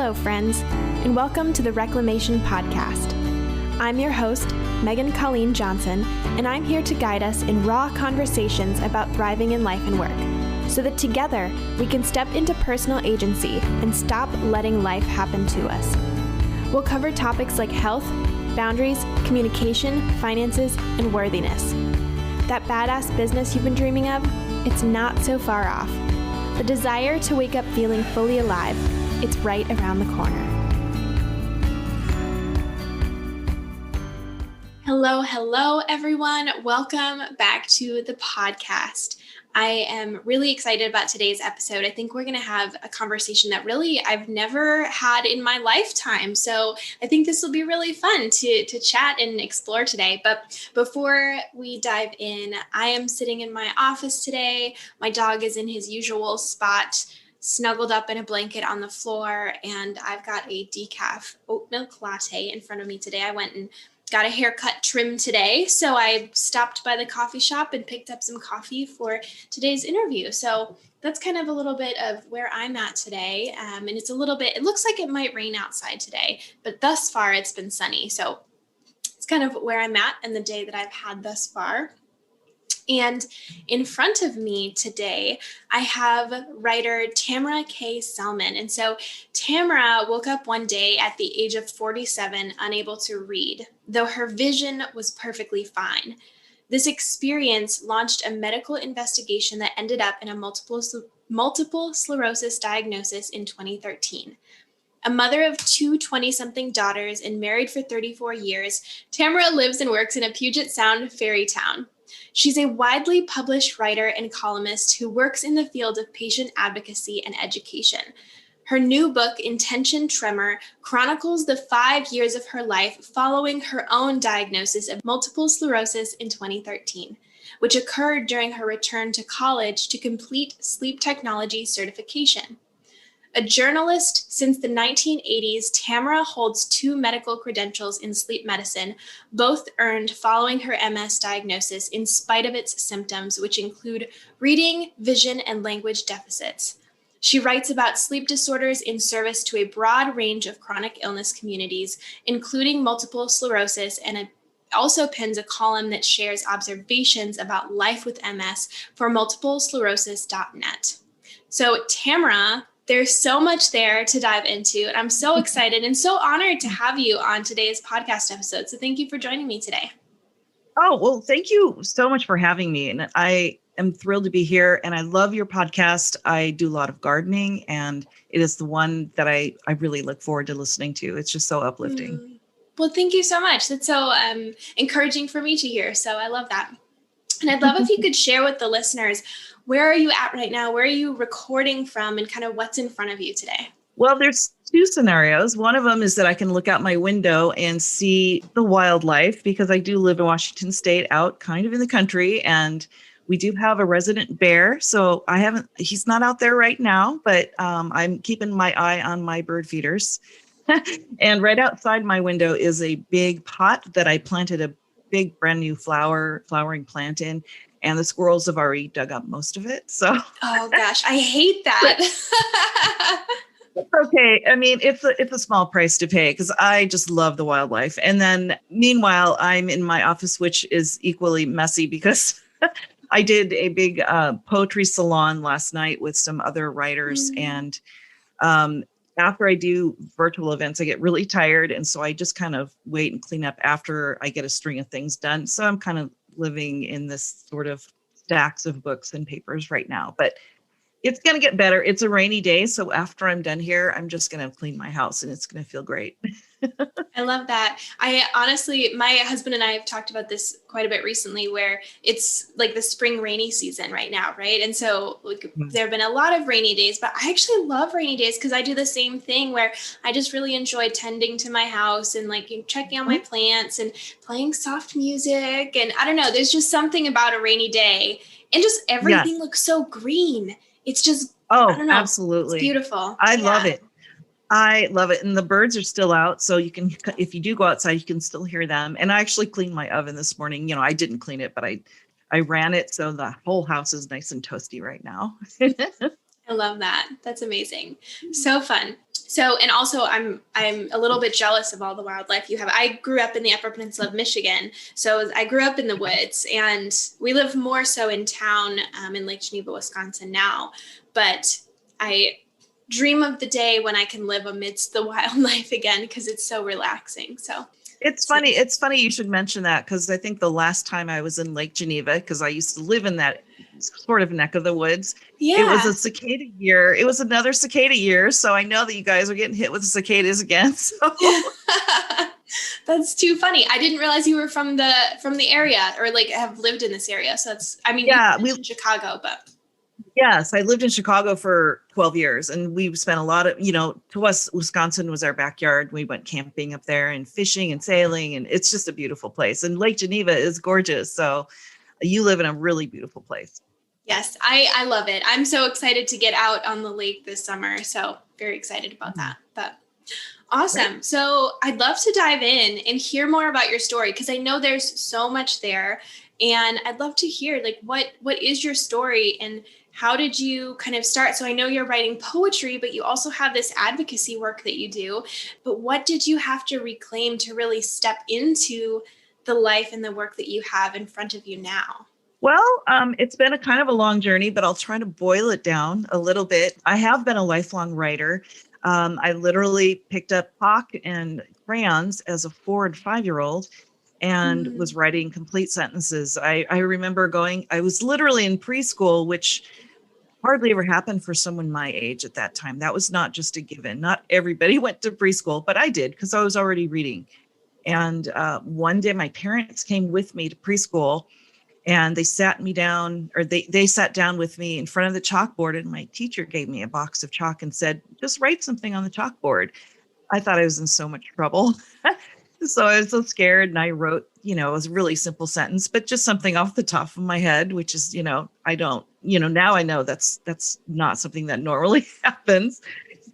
Hello, friends, and welcome to the Reclamation Podcast. I'm your host, Megan Colleen Johnson, and I'm here to guide us in raw conversations about thriving in life and work, so that together we can step into personal agency and stop letting life happen to us. We'll cover topics like health, boundaries, communication, finances, and worthiness. That badass business you've been dreaming of, it's not so far off. The desire to wake up feeling fully alive, it's right around the corner. Hello, everyone. Welcome back to the podcast. I am really excited about today's episode. I think we're going to have a conversation that really I've never had in my lifetime. So I think this will be really fun to chat and explore today. But before we dive in, I am sitting in my office today. My dog is in his usual spot, snuggled up in a blanket on the floor, and I've got a decaf oat milk latte in front of me today. I went and got a haircut trim today, so I stopped by the coffee shop and picked up some coffee for today's interview. So that's kind of a little bit of where I'm at today, and it looks like it might rain outside today, but thus far it's been sunny. So it's kind of where I'm at and the day that I've had thus far. And in front of me today, I have writer Tamara Kaye Sellman. And so Tamara woke up one day at the age of 47, unable to read, though her vision was perfectly fine. This experience launched a medical investigation that ended up in a multiple sclerosis diagnosis in 2013. A mother of two 20-something daughters and married for 34 years, Tamara lives and works in a Puget Sound ferry town. She's a widely published writer and columnist who works in the field of patient advocacy and education. Her new book, Intention Tremor, chronicles the 5 years of her life following her own diagnosis of multiple sclerosis in 2013, which occurred during her return to college to complete sleep technology certification. A journalist since the 1980s, Tamara holds 2 medical credentials in sleep medicine, both earned following her MS diagnosis in spite of its symptoms, which include reading, vision, and language deficits. She writes about sleep disorders in service to a broad range of chronic illness communities, including multiple sclerosis, and also pens a column that shares observations about life with MS for multiplesclerosis.net. So Tamara, there's so much there to dive into, and I'm so excited and so honored to have you on today's podcast episode. So thank you for joining me today. Oh, well, thank you so much for having me. And I am thrilled to be here, and I love your podcast. I do a lot of gardening, and it is the one that I really look forward to listening to. It's just so uplifting. Well, thank you so much. That's so encouraging for me to hear. So I love that. And I'd love if you could share with the listeners, where are you at right now? Where are you recording from, and kind of what's in front of you today? Well, there's 2 scenarios. One of them is that I can look out my window and see the wildlife, because I do live in Washington State, out kind of in the country, and we do have a resident bear. So he's not out there right now, but I'm keeping my eye on my bird feeders. And right outside my window is a big pot that I planted a big brand new flowering plant in, and the squirrels have already dug up most of it. So oh gosh, I hate that. It's okay. I mean, it's a small price to pay, because I just love the wildlife. And then meanwhile, I'm in my office, which is equally messy because I did a big poetry salon last night with some other writers. And after I do virtual events, I get really tired. And so I just kind of wait and clean up after I get a string of things done. So I'm kind of living in this sort of stacks of books and papers right now, but it's going to get better. It's a rainy day. So after I'm done here, I'm just going to clean my house, and it's going to feel great. I love that. I honestly, my husband and I have talked about this quite a bit recently, where it's like the spring rainy season right now, right? And so there have been a lot of rainy days, but I actually love rainy days because I do the same thing where I just really enjoy tending to my house and checking on my plants and playing soft music. And I don't know, there's just something about a rainy day, and just everything looks so green. It's just, I don't know, absolutely. It's beautiful. I love it. I love it. And the birds are still out. So you can, if you do go outside, you can still hear them. And I actually cleaned my oven this morning. I didn't clean it, but I ran it. So the whole house is nice and toasty right now. I love that. That's amazing. So fun. So, and also I'm a little bit jealous of all the wildlife you have. I grew up in the Upper Peninsula of Michigan. So I grew up in the woods, and we live more so in town, in Lake Geneva, Wisconsin now. But I dream of the day when I can live amidst the wildlife again, because it's so relaxing. So It's funny. It's funny you should mention that, because I think the last time I was in Lake Geneva, because I used to live in that sort of neck of the woods, it was a cicada year. It was another cicada year. So I know that you guys are getting hit with the cicadas again. So that's too funny. I didn't realize you were from the area, or like have lived in this area. So that's, I mean, yeah, we lived in Chicago, but. Yes, I lived in Chicago for 12 years, and we spent a lot of, to us, Wisconsin was our backyard. We went camping up there and fishing and sailing, and it's just a beautiful place. And Lake Geneva is gorgeous. So you live in a really beautiful place. Yes, I love it. I'm so excited to get out on the lake this summer. So very excited about that. But awesome. Right. So I'd love to dive in and hear more about your story, because I know there's so much there. And I'd love to hear, like, what is your story and how did you kind of start? So I know you're writing poetry, but you also have this advocacy work that you do. But what did you have to reclaim to really step into the life and the work that you have in front of you now? Well, it's been a kind of a long journey, but I'll try to boil it down a little bit. I have been a lifelong writer. I literally picked up chalk and crayons as a 4 and 5-year-old and was writing complete sentences. I remember I was literally in preschool, which hardly ever happened for someone my age at that time. That was not just a given. Not everybody went to preschool, but I did, because I was already reading. And one day my parents came with me to preschool, and they sat me down, or they sat down with me in front of the chalkboard, and my teacher gave me a box of chalk and said, just write something on the chalkboard. I thought I was in so much trouble. So I was so scared, and I wrote, it was a really simple sentence, but just something off the top of my head, which is, I don't, now I know that's not something that normally happens.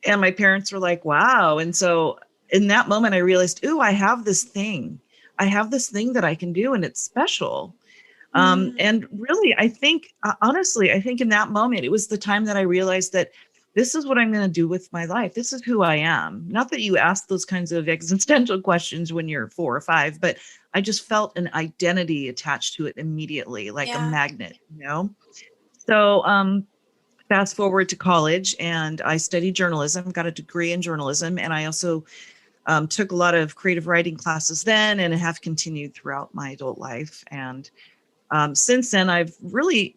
And my parents were like, wow. And so in that moment, I realized, ooh, I have this thing that I can do, and it's special. And really, I think, honestly, I think in that moment, it was the time that I realized that this is what I'm going to do with my life. This is who I am. Not that you ask those kinds of existential questions when you're 4 or 5, but I just felt an identity attached to it immediately, like a magnet, So fast forward to college, and I studied journalism, got a degree in journalism. And I also took a lot of creative writing classes then, and have continued throughout my adult life. And since then, I've really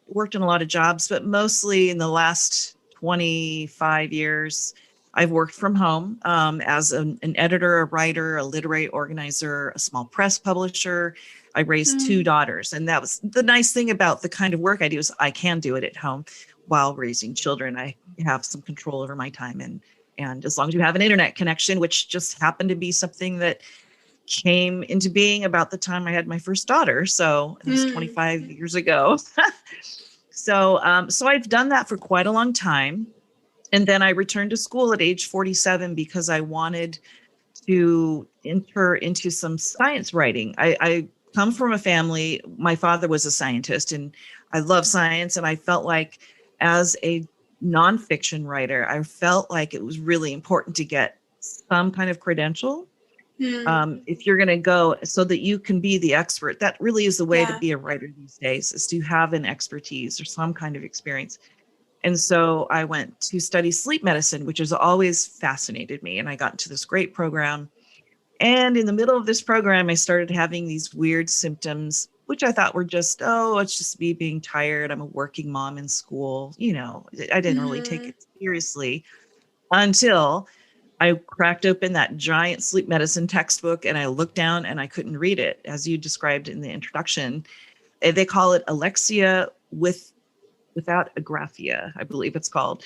worked in a lot of jobs, but mostly in the last 25 years, I've worked from home as an editor, a writer, a literary organizer, a small press publisher. I raised 2 daughters. And that was the nice thing about the kind of work I do, is I can do it at home while raising children. I have some control over my time. And as long as you have an internet connection, which just happened to be something that came into being about the time I had my first daughter. So it was 25 years ago. So I've done that for quite a long time. And then I returned to school at age 47 because I wanted to enter into some science writing. I come from a family, my father was a scientist, and I love science. And I felt like, as a nonfiction writer, I felt like it was really important to get some kind of credential. If you're going to go, so that you can be the expert. That really is the way to be a writer these days, is to have an expertise or some kind of experience. And so I went to study sleep medicine, which has always fascinated me. And I got into this great program. And in the middle of this program, I started having these weird symptoms, which I thought were just, it's just me being tired. I'm a working mom in school. I didn't really take it seriously until I cracked open that giant sleep medicine textbook, and I looked down and I couldn't read it, as you described in the introduction. They call it alexia without agraphia, I believe it's called.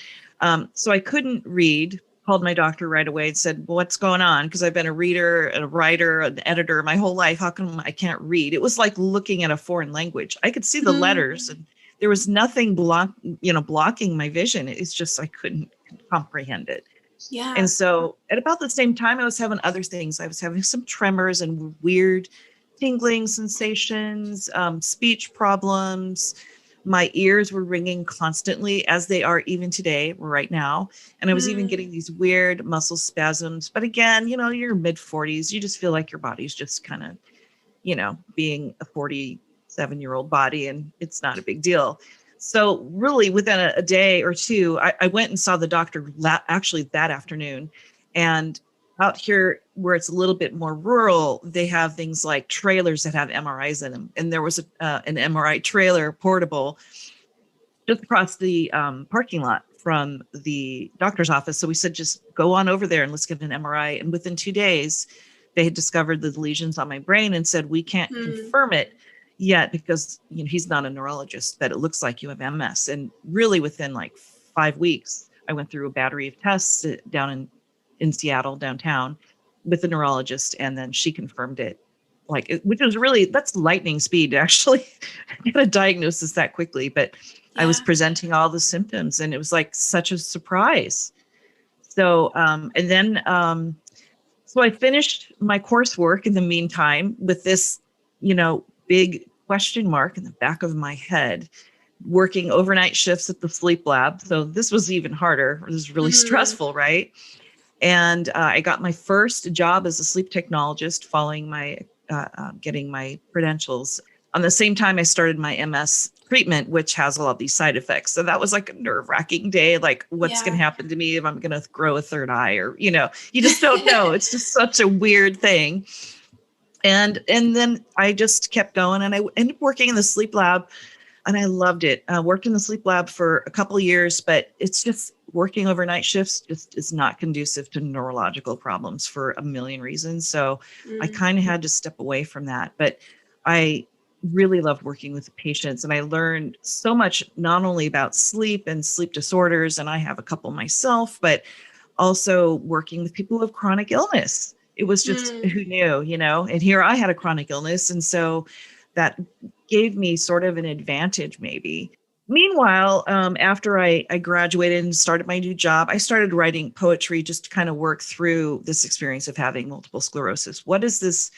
So I couldn't read, called my doctor right away and said, what's going on? Because I've been a reader, a writer, an editor my whole life. How come I can't read? It was like looking at a foreign language. I could see the letters, and there was nothing blocking my vision. It's just, I couldn't comprehend it. Yeah. And so at about the same time, I was having other things. I was having some tremors and weird tingling sensations, speech problems, My ears were ringing constantly, as they are even today, right now. And I was even getting these weird muscle spasms. But again, you're mid 40s. You just feel like your body's just kind of, being a 47-year-old body, and it's not a big deal. So really within a day or two, I went and saw the doctor actually that afternoon. And out here where it's a little bit more rural, they have things like trailers that have MRIs in them. And there was an MRI trailer portable just across the parking lot from the doctor's office. So we said, just go on over there and let's get an MRI. And within 2 days, they had discovered the lesions on my brain and said, we can't confirm it yet because he's not a neurologist, but it looks like you have MS. And really within like 5 weeks, I went through a battery of tests down in Seattle, downtown, with a neurologist, and then she confirmed it. Which was that's lightning speed to actually get a diagnosis that quickly. But yeah. I was presenting all the symptoms, and it was like such a surprise. So, and then, so I finished my coursework in the meantime with this, big question mark in the back of my head, working overnight shifts at the sleep lab. So this was even harder. It was really stressful, right? And I got my first job as a sleep technologist following my getting my credentials. On the same time, I started my MS treatment, which has all of these side effects. So that was like a nerve-wracking day. Like, what's going to happen to me if I'm going to grow a third eye? Or, you just don't know. It's just such a weird thing. And then I just kept going, and I ended up working in the sleep lab, and I loved it. I worked in the sleep lab for a couple of years, but it's just working overnight shifts just is not conducive to neurological problems for a million reasons. So I kind of had to step away from that. But I really loved working with the patients, and I learned so much, not only about sleep and sleep disorders, and I have a couple myself, but also working with people who have chronic illness. It was just, who knew, and here I had a chronic illness. And so that gave me sort of an advantage, maybe. Meanwhile, after I graduated and started my new job, I started writing poetry just to kind of work through this experience of having multiple sclerosis. What does this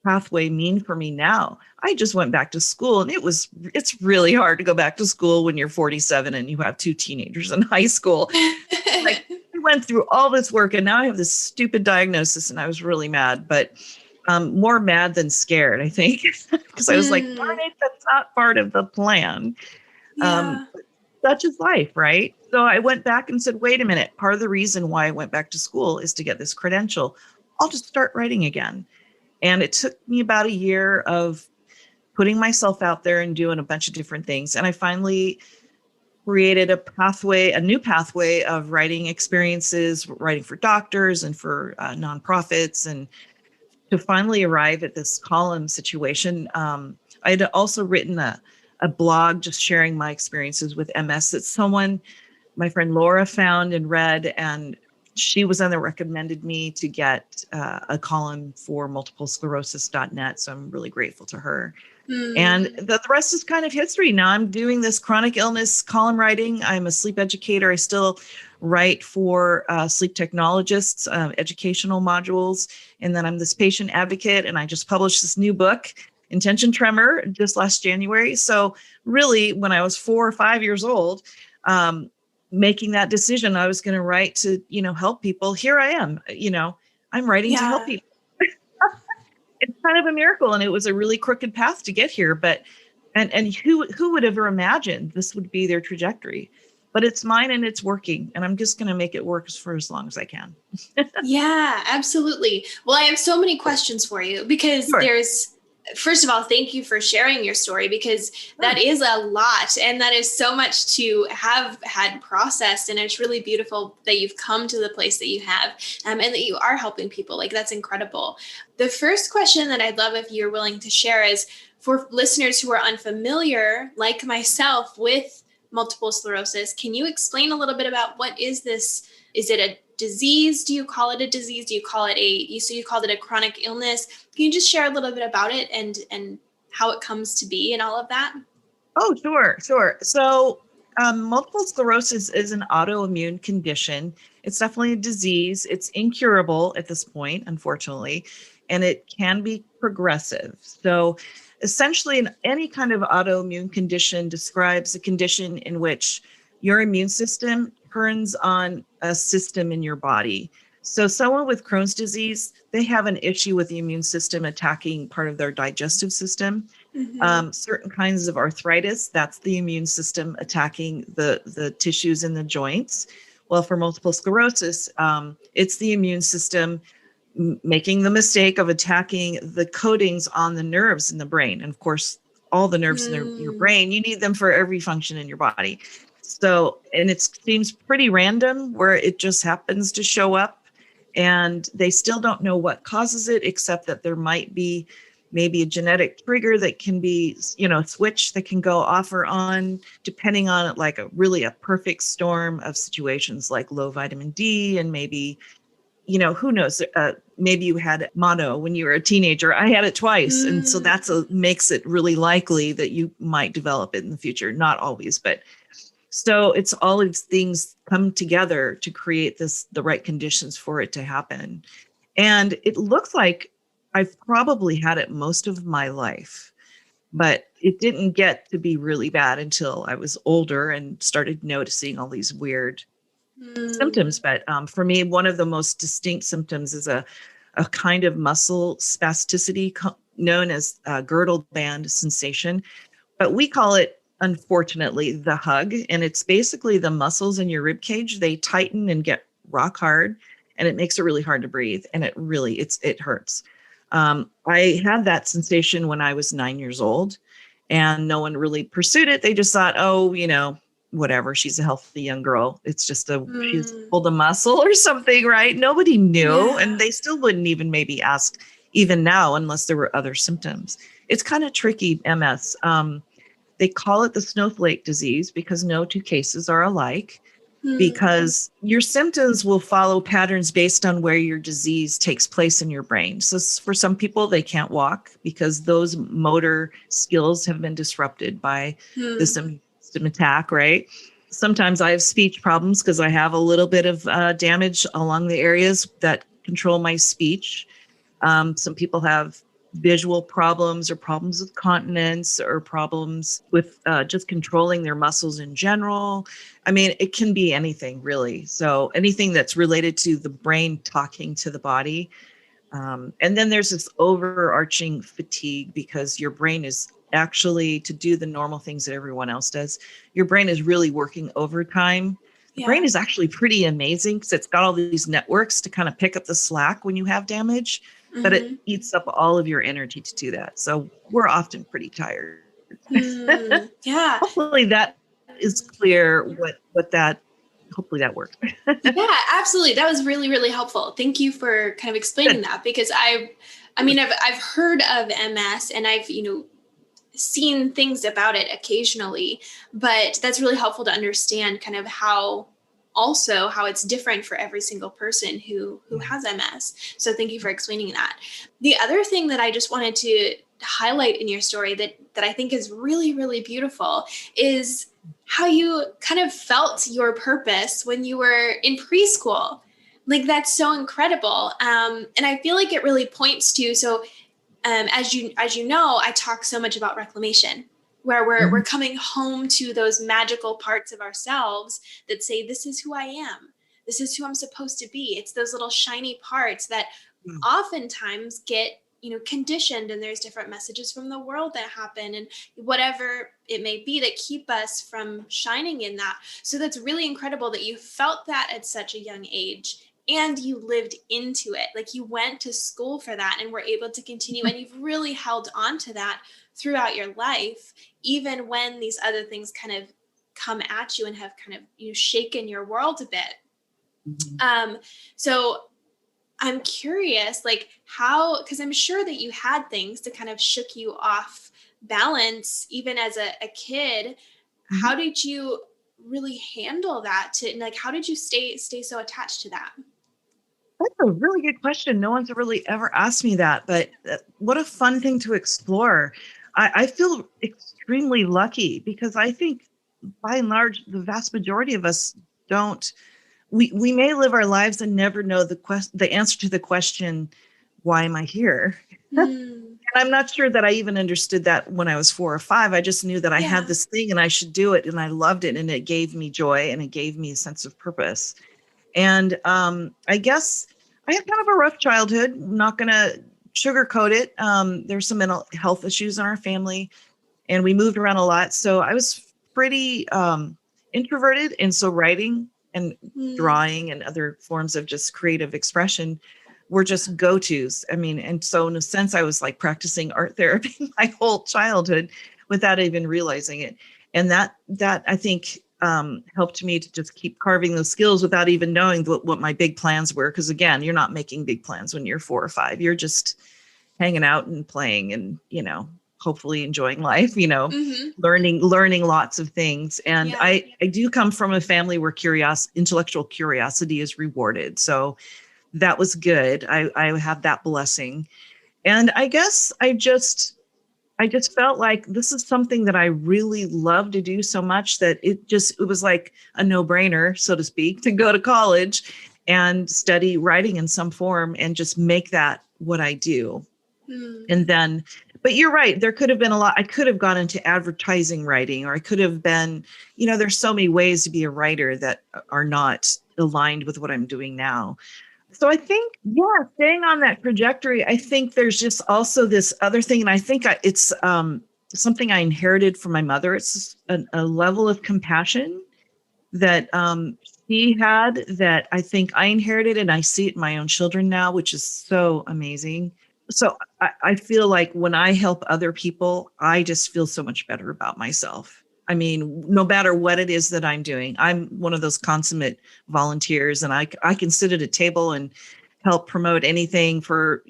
pathway mean for me now? I just went back to school, and it's really hard to go back to school when you're 47 and you have 2 teenagers in high school. I went through all this work, and now I have this stupid diagnosis, and I was really mad, but more mad than scared, I think, because I was like, darn it, that's not part of the plan. Such is life, right? So I went back and said, wait a minute, part of the reason why I went back to school is to get this credential. I'll just start writing again. And it took me about a year of putting myself out there and doing a bunch of different things. And I finally created a new pathway of writing experiences, writing for doctors and for nonprofits, and to finally arrive at this column situation. I had also written a blog just sharing my experiences with MS that my friend Laura found and read, and she was one that recommended me to get a column for multiplesclerosis.net. So I'm really grateful to her. And the rest is kind of history. Now I'm doing this chronic illness column writing. I'm a sleep educator. I still write for sleep technologists, educational modules. And then I'm this patient advocate, and I just published this new book, Intention Tremor, just last January. So really, when I was 4 or 5 years old, making that decision, I was going to write to, help people. Here I am, I'm writing to help people. It's kind of a miracle, and it was a really crooked path to get here. But, and who would ever imagine this would be their trajectory? But it's mine, and it's working, and I'm just going to make it work for as long as I can. Yeah, absolutely. Well, I have so many questions for you because first of all, thank you for sharing your story, because that is a lot, and that is so much to have had processed. And it's really beautiful that you've come to the place that you have, and that you are helping people. Like, that's incredible. The first question that I'd love if you're willing to share is, for listeners who are unfamiliar, like myself, with multiple sclerosis, can you explain a little bit about what is this? Is it a disease? Do you call it a disease? Do you call it you called it a chronic illness? Can you just share a little bit about it and how it comes to be and all of that? Oh, sure. So multiple sclerosis is an autoimmune condition. It's definitely a disease. It's incurable at this point, unfortunately, and it can be progressive. So Essentially, any kind of autoimmune condition describes a condition in which your immune system turns on a system in your body. So someone with Crohn's disease, they have an issue with the immune system attacking part of their digestive system. Certain kinds of arthritis, that's the immune system attacking the tissues in the joints. Well, for multiple sclerosis, it's the immune system making the mistake of attacking the coatings on the nerves in the brain. And of course, all the nerves in your brain, you need them for every function in your body. So, and it seems pretty random where it just happens to show up, and they still don't know what causes it, except that there might be maybe a genetic trigger that can be, switch that can go off or on, depending on it, like a perfect storm of situations like low vitamin D, and maybe, who knows, maybe you had mono when you were a teenager. I had it twice. And so makes it really likely that you might develop it in the future. Not always, but so it's all these things come together to create the right conditions for it to happen. And it looks like I've probably had it most of my life, but it didn't get to be really bad until I was older and started noticing all these weird symptoms. But for me, one of the most distinct symptoms is a kind of muscle spasticity known as girdle band sensation. But we call it, unfortunately, the hug. And it's basically the muscles in your rib cage, they tighten and get rock hard, and it makes it really hard to breathe. And it hurts. I had that sensation when I was 9 years old, and no one really pursued it. They just thought, oh, whatever, she's a healthy young girl. It's just she's pulled a muscle or something, right? Nobody knew. Yeah. And they still wouldn't even maybe ask even now, unless there were other symptoms. It's kind of tricky, MS. They call it the snowflake disease because no two cases are alike, because your symptoms will follow patterns based on where your disease takes place in your brain. So for some people, they can't walk because those motor skills have been disrupted by the system attack, right? Sometimes I have speech problems because I have a little bit of damage along the areas that control my speech. Some people have visual problems or problems with continence or problems with just controlling their muscles in general. I mean, it can be anything really. So anything that's related to the brain talking to the body. And then there's this overarching fatigue because your brain is actually, to do the normal things that everyone else does, your brain is really working overtime. The brain is actually pretty amazing because it's got all these networks to kind of pick up the slack when you have damage, but it eats up all of your energy to do that. So we're often pretty tired. Yeah. Hopefully that is clear hopefully that worked. Yeah, absolutely. That was really, really helpful. Thank you for kind of explaining that, because I've heard of MS, and I've, seen things about it occasionally, but that's really helpful to understand kind of how it's different for every single person who has MS. So thank you for explaining that. The other thing that I just wanted to highlight in your story that I think is really, really beautiful is how you kind of felt your purpose when you were in preschool. Like, that's so incredible. And I feel like it really points to, as you know, I talk so much about reclamation, where we're coming home to those magical parts of ourselves that say, this is who I am. This is who I'm supposed to be. It's those little shiny parts that oftentimes get, conditioned, and there's different messages from the world that happen and whatever it may be that keep us from shining in that. So that's really incredible that you felt that at such a young age. And you lived into it. Like, you went to school for that and were able to continue. And you've really held on to that throughout your life, even when these other things kind of come at you and have kind of, shaken your world a bit. So I'm curious, like, how, because I'm sure that you had things that kind of shook you off balance, even as a kid. How did you really handle that? How did you stay so attached to that? That's a really good question. No one's really ever asked me that, but what a fun thing to explore. I feel extremely lucky because I think by and large, the vast majority of us don't, we may live our lives and never know the answer to the question, why am I here? And I'm not sure that I even understood that when I was 4 or 5. I just knew that I had this thing and I should do it, and I loved it, and it gave me joy and it gave me a sense of purpose. And I guess I had kind of a rough childhood. I'm not going to sugarcoat it. There's some mental health issues in our family, and we moved around a lot. So I was pretty introverted. And so writing and drawing and other forms of just creative expression were just go-tos. I mean, and so in a sense, I was like practicing art therapy my whole childhood without even realizing it. And that I think helped me to just keep carving those skills without even knowing what my big plans were. Because again, you're not making big plans when you're 4 or 5. You're just hanging out and playing and, hopefully enjoying life, learning lots of things. And I do come from a family where intellectual curiosity is rewarded. So that was good. I have that blessing. And I guess I just felt like this is something that I really love to do so much that it was like a no-brainer, so to speak, to go to college and study writing in some form and just make that what I do. And then, but you're right, there could have been a lot. I could have gone into advertising writing, or I could have been, there's so many ways to be a writer that are not aligned with what I'm doing now. So I think, staying on that trajectory, I think there's just also this other thing. And I think it's something I inherited from my mother. It's a level of compassion that she had that I think I inherited, and I see it in my own children now, which is so amazing. So I feel like when I help other people, I just feel so much better about myself. I mean, no matter what it is that I'm doing, I'm one of those consummate volunteers, and I can sit at a table and help promote anything for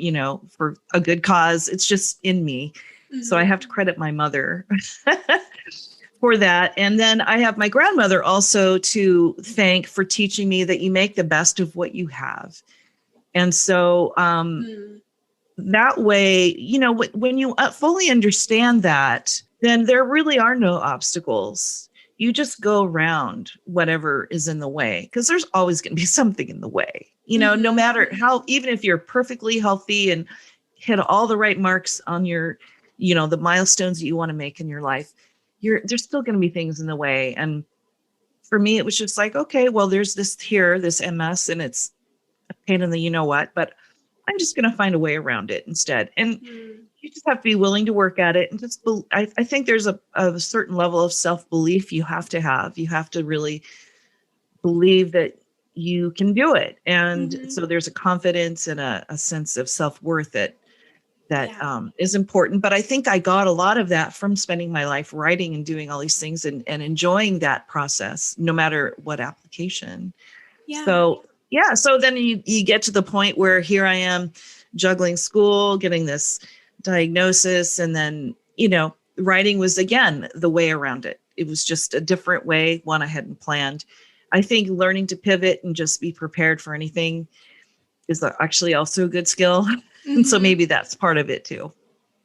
a good cause. It's just in me. Mm-hmm. So I have to credit my mother for that. And then I have my grandmother also to thank for teaching me that you make the best of what you have. And so that way, when you fully understand that, then there really are no obstacles. You just go around whatever is in the way, because there's always going to be something in the way, no matter how, even if you're perfectly healthy and hit all the right marks on your, the milestones that you want to make in your life, there's still going to be things in the way. And for me, it was just like, okay, well, there's this MS, and it's a pain in the what, but I'm just going to find a way around it instead. And you just have to be willing to work at it. And just, I think there's a certain level of self-belief you have to have. You have to really believe that you can do it. And so there's a confidence and a sense of self-worth that is important. But I think I got a lot of that from spending my life writing and doing all these things and enjoying that process, no matter what application. Yeah. So then you get to the point where here I am juggling school, getting this diagnosis, and then, writing was again the way around it. It was just a different way, one I hadn't planned. I think learning to pivot and just be prepared for anything is actually also a good skill. And so maybe that's part of it too.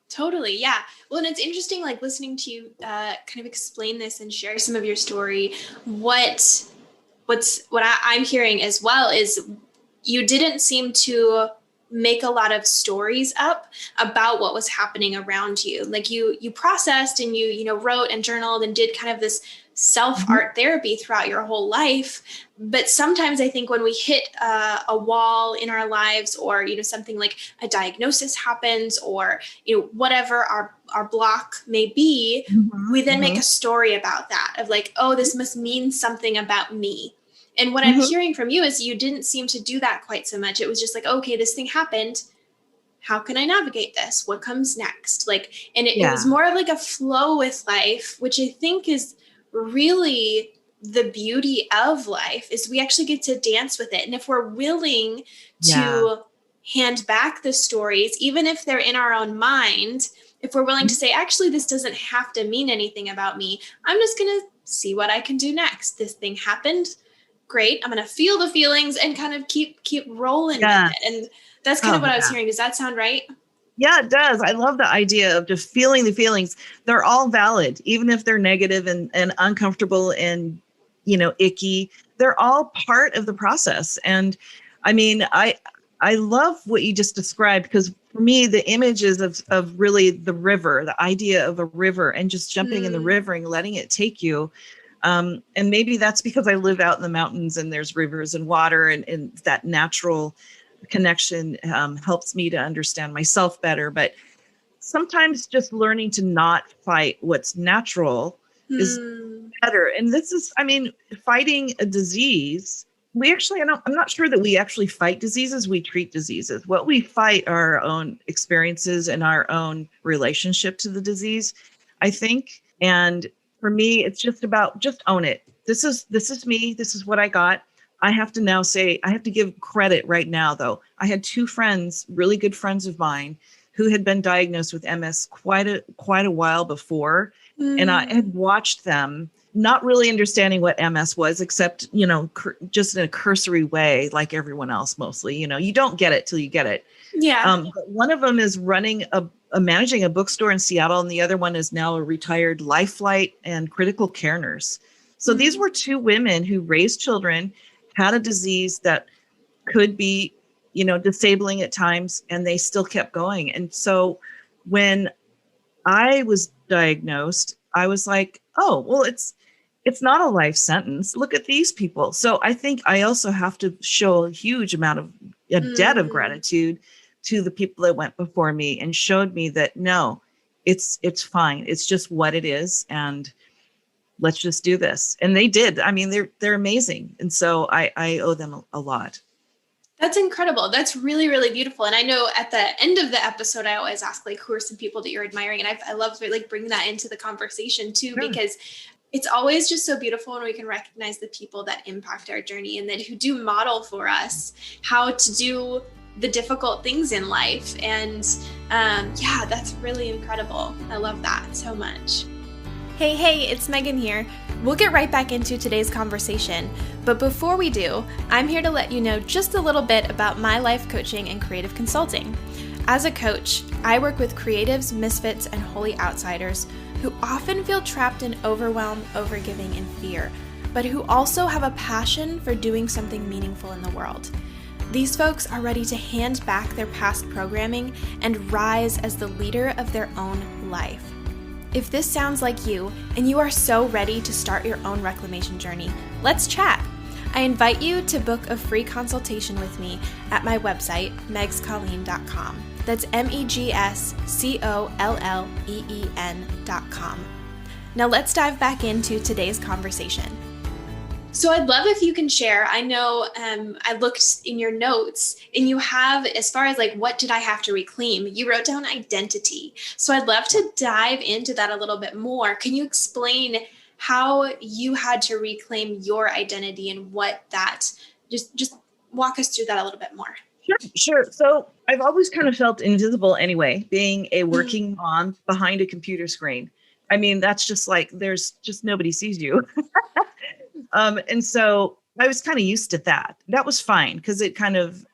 Totally. Yeah. Well, and it's interesting, like listening to you kind of explain this and share some of your story. What I'm hearing as well is you didn't seem to make a lot of stories up about what was happening around you. Like you processed and you wrote and journaled and did kind of this self-art therapy throughout your whole life. But sometimes I think when we hit a wall in our lives, or, something like a diagnosis happens, or, whatever our block may be, we then make a story about that of like, oh, this must mean something about me. And what I'm hearing from you is you didn't seem to do that quite so much. It was just like, okay, this thing happened. How can I navigate this? What comes next? It was more of like a flow with life, which I think is really the beauty of life, is we actually get to dance with it. And if we're willing to hand back the stories, even if they're in our own mind, if we're willing to say, actually, this doesn't have to mean anything about me. I'm just going to see what I can do next. This thing happened. Great. I'm going to feel the feelings and kind of keep rolling with it. And that's kind of what I was hearing. Does that sound right? Yeah, it does. I love the idea of just feeling the feelings. They're all valid, even if they're negative and uncomfortable and, icky. They're all part of the process. And I mean, I love what you just described, because for me, the images of really the river, the idea of a river and just jumping in the river and letting it take you. And maybe that's because I live out in the mountains and there's rivers and water, and that natural connection helps me to understand myself better. But sometimes just learning to not fight what's natural is better. And this is, I mean, fighting a disease, I'm not sure that we actually fight diseases. We treat diseases. What we fight are our own experiences and our own relationship to the disease, I think. And for me, it's just about, just own it. This is me. This is what I got. I have to now say, I have to give credit right now, though. I had two friends, really good friends of mine, who had been diagnosed with MS quite a while before. And I had watched them, not really understanding what MS was, except, just in a cursory way, like everyone else, mostly. You don't get it till you get it. Yeah. But one of them is running managing a bookstore in Seattle, and the other one is now a retired life flight and critical care nurse. So these were two women who raised children, had a disease that could be, disabling at times, and they still kept going. And so when I was diagnosed, I was like, oh, well, it's not a life sentence. Look at these people. So I think I also have to show a huge amount of a debt of gratitude to the people that went before me and showed me that, no, it's fine. It's just what it is. And let's just do this. And they did. I mean, they're amazing. And so I owe them a lot. That's incredible. That's really, really beautiful. And I know at the end of the episode, I always ask, like, who are some people that you're admiring? And I love like bringing that into the conversation too, because it's always just so beautiful when we can recognize the people that impact our journey and that who do model for us how to do the difficult things in life. And that's really incredible. I love that so much. Hey, it's Megan here. We'll get right back into today's conversation. But before we do, I'm here to let you know just a little bit about my life coaching and creative consulting. As a coach, I work with creatives, misfits, and holy outsiders who often feel trapped in overwhelm, overgiving, and fear, but who also have a passion for doing something meaningful in the world. These folks are ready to hand back their past programming and rise as the leader of their own life. If this sounds like you, and you are so ready to start your own reclamation journey, let's chat. I invite you to book a free consultation with me at my website, megscolleen.com. That's megscolleen.com. Now let's dive back into today's conversation. So I'd love if you can share. I know I looked in your notes and you have, as far as like, what did I have to reclaim? You wrote down identity. So I'd love to dive into that a little bit more. Can you explain how you had to reclaim your identity and what that, just walk us through that a little bit more. Sure. So I've always kind of felt invisible anyway, being a working mom behind a computer screen. I mean, that's just like, there's just nobody sees you. And so I was kind of used to that. That was fine because it kind of,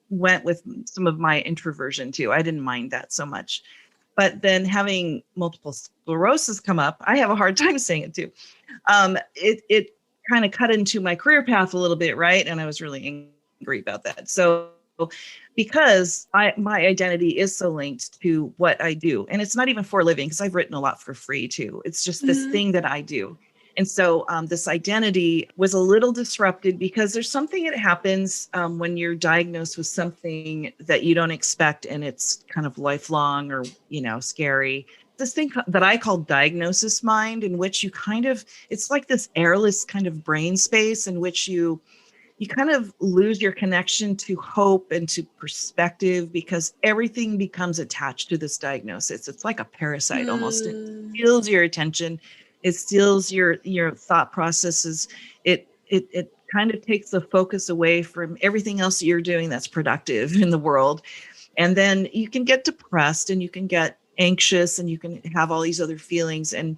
went with some of my introversion too. I didn't mind that so much. But then having multiple sclerosis come up, I have a hard time saying it too. It kind of cut into my career path a little bit, right? And I was really angry about that. So because my identity is so linked to what I do, and it's not even for a living because I've written a lot for free too. It's just this thing that I do. And so this identity was a little disrupted because there's something that happens when you're diagnosed with something that you don't expect, and it's kind of lifelong or, scary. This thing that I call diagnosis mind, in which you it's like this airless kind of brain space in which you kind of lose your connection to hope and to perspective because everything becomes attached to this diagnosis. It's like a parasite almost. It steals your attention. It steals your thought processes. It kind of takes the focus away from everything else that you're doing that's productive in the world. And then you can get depressed and you can get anxious and you can have all these other feelings. And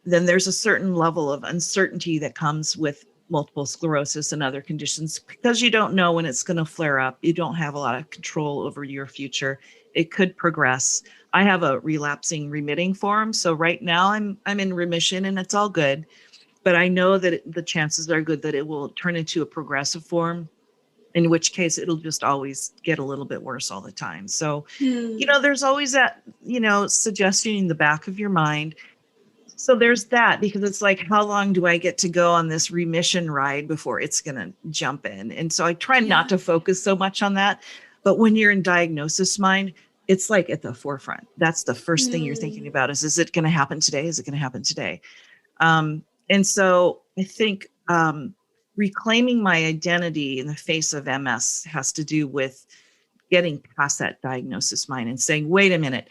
then there's a certain level of uncertainty that comes with multiple sclerosis and other conditions because you don't know when it's going to flare up. You don't have a lot of control over your future. It could progress. I have a relapsing remitting form. So right now I'm in remission and it's all good, but I know that the chances are good that it will turn into a progressive form. in which case it'll just always get a little bit worse all the time. So, Hmm. there's always that, suggestion in the back of your mind. So there's that, because it's like, how long do I get to go on this remission ride before it's going to jump in? And so I try not to focus so much on that. But when you're in diagnosis mind, it's like at the forefront. That's the first thing you're thinking about is it going to happen today? Is it going to happen today? And so I think reclaiming my identity in the face of MS has to do with getting past that diagnosis mind and saying, wait a minute,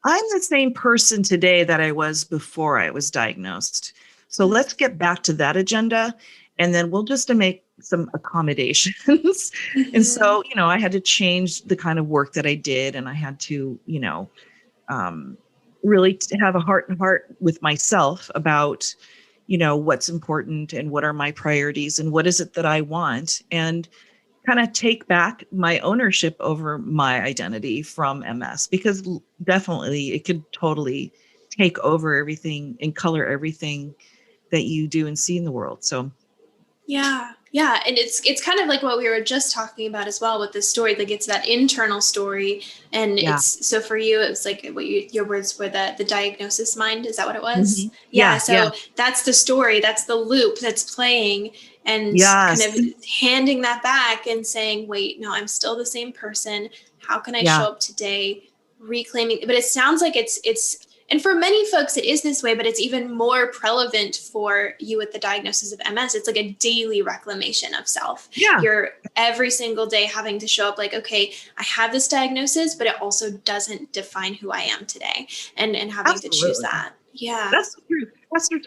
I'm the same person today that I was before I was diagnosed. So let's get back to that agenda, and then we'll just make some accommodations. And so, I had to change the kind of work that I did, and I had to, really have a heart to heart with myself about, what's important and what are my priorities and what is it that I want, and kind of take back my ownership over my identity from MS, because definitely it could totally take over everything and color everything that you do and see in the world. So yeah. And it's kind of like what we were just talking about as well with this story. Like, it's that internal story. And it's, so for you, it was like what your words were, the diagnosis mind. Is that what it was? Mm-hmm. Yeah. So that's the story. That's the loop that's playing, and kind of handing that back and saying, wait, no, I'm still the same person. How can I show up today? Reclaiming. But it sounds like it's, and for many folks, it is this way, but it's even more prevalent for you with the diagnosis of MS. It's like a daily reclamation of self. Yeah. You're every single day having to show up like, okay, I have this diagnosis, but it also doesn't define who I am today, and having to choose that. Yeah. That's the truth.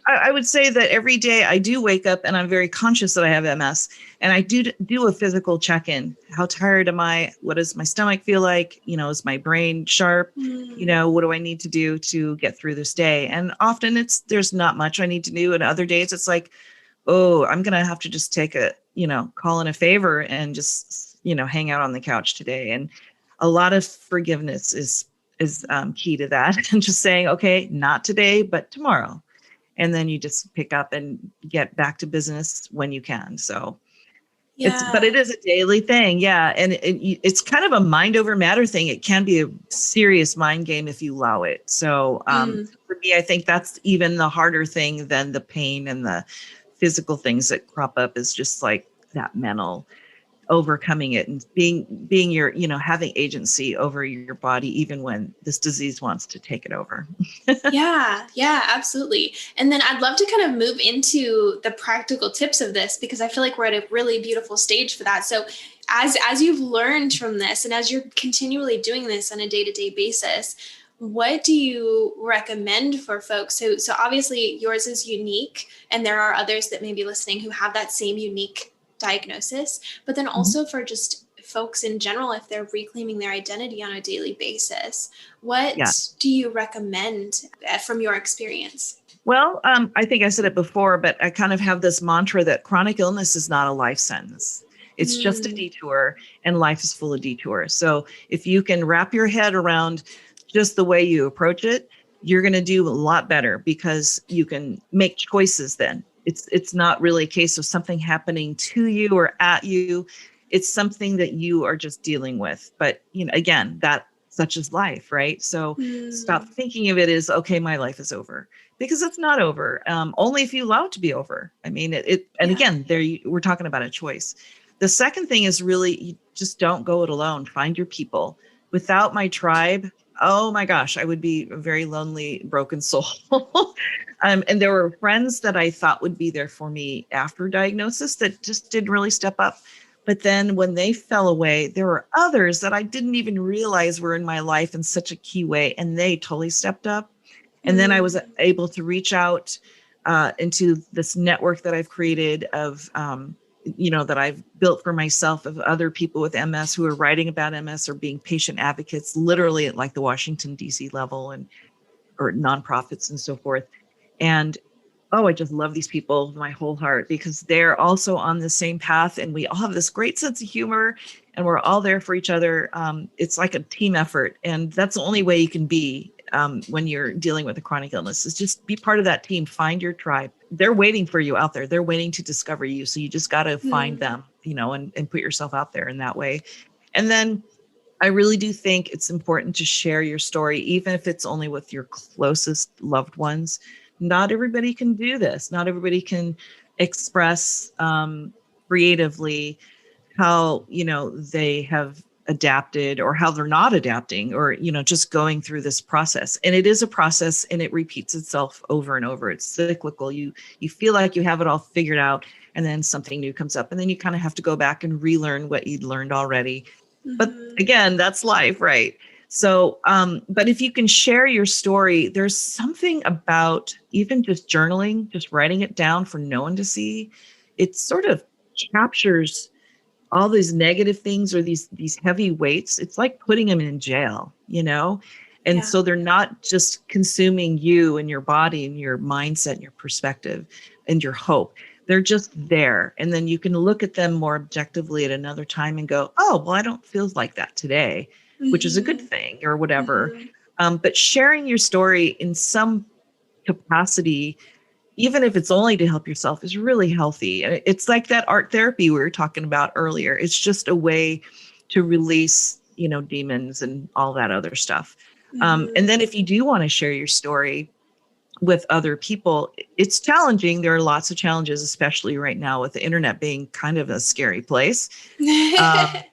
I would say that every day I do wake up and I'm very conscious that I have MS, and I do a physical check-in. How tired am I? What does my stomach feel like? Is my brain sharp? What do I need to do to get through this day? And often there's not much I need to do. And other days it's like, oh, I'm going to have to just take call in a favor and just, hang out on the couch today. And a lot of forgiveness is key to that. And just saying, okay, not today, but tomorrow. And then you just pick up and get back to business when you can. So but it is a daily thing. Yeah. And it's kind of a mind over matter thing. It can be a serious mind game if you allow it. So for me, I think that's even the harder thing than the pain and the physical things that crop up, is just like that mental overcoming it and being your, having agency over your body, even when this disease wants to take it over. Yeah, absolutely. And then I'd love to kind of move into the practical tips of this, because I feel like we're at a really beautiful stage for that. So as you've learned from this, and as you're continually doing this on a day-to-day basis, what do you recommend for folks? So obviously yours is unique, and there are others that may be listening who have that same unique diagnosis, but then also for just folks in general, if they're reclaiming their identity on a daily basis, what do you recommend from your experience? Well, I think I said it before, but I kind of have this mantra that chronic illness is not a life sentence. It's just a detour, and life is full of detours. So if you can wrap your head around just the way you approach it, you're going to do a lot better, because you can make choices then. It's not really a case of something happening to you or at you. It's something that you are just dealing with. But, again, that such is life, right? So stop thinking of it as, okay, my life is over, because it's not over. Only if you allow it to be over. I mean, again, we're talking about a choice. The second thing is really, you just don't go it alone. Find your people. Without my tribe, oh my gosh, I would be a very lonely, broken soul. And there were friends that I thought would be there for me after diagnosis that just didn't really step up. But then when they fell away, there were others that I didn't even realize were in my life in such a key way, and they totally stepped up. And then I was able to reach out into this network that I've created of, that I've built for myself, of other people with MS who are writing about MS or being patient advocates, literally at like the Washington, D.C. level, or nonprofits and so forth. And I just love these people with my whole heart, because they're also on the same path, and we all have this great sense of humor, and we're all there for each other. It's like a team effort, and that's the only way you can be when you're dealing with a chronic illness, is just be part of that team. Find your tribe. They're waiting for you out there. They're waiting to discover you. So you just got to find them and put yourself out there in that way. And then I really do think it's important to share your story, even if it's only with your closest loved ones. Not everybody can do this. Not everybody can express creatively how, they have adapted or how they're not adapting or, just going through this process. And it is a process and it repeats itself over and over. It's cyclical. You feel like you have it all figured out and then something new comes up and then you kind of have to go back and relearn what you'd learned already. But again, that's life, right? So, but if you can share your story, there's something about even just journaling, just writing it down for no one to see. It sort of captures all these negative things or these heavy weights. It's like putting them in jail, And so they're not just consuming you and your body and your mindset and your perspective and your hope. They're just there. And then you can look at them more objectively at another time and go, oh, well, I don't feel like that today, which is a good thing or whatever. But sharing your story in some capacity, even if it's only to help yourself, is really healthy. And it's like that art therapy we were talking about earlier. It's just a way to release, demons and all that other stuff. And then if you do want to share your story with other people, it's challenging. There are lots of challenges, especially right now with the internet being kind of a scary place. Because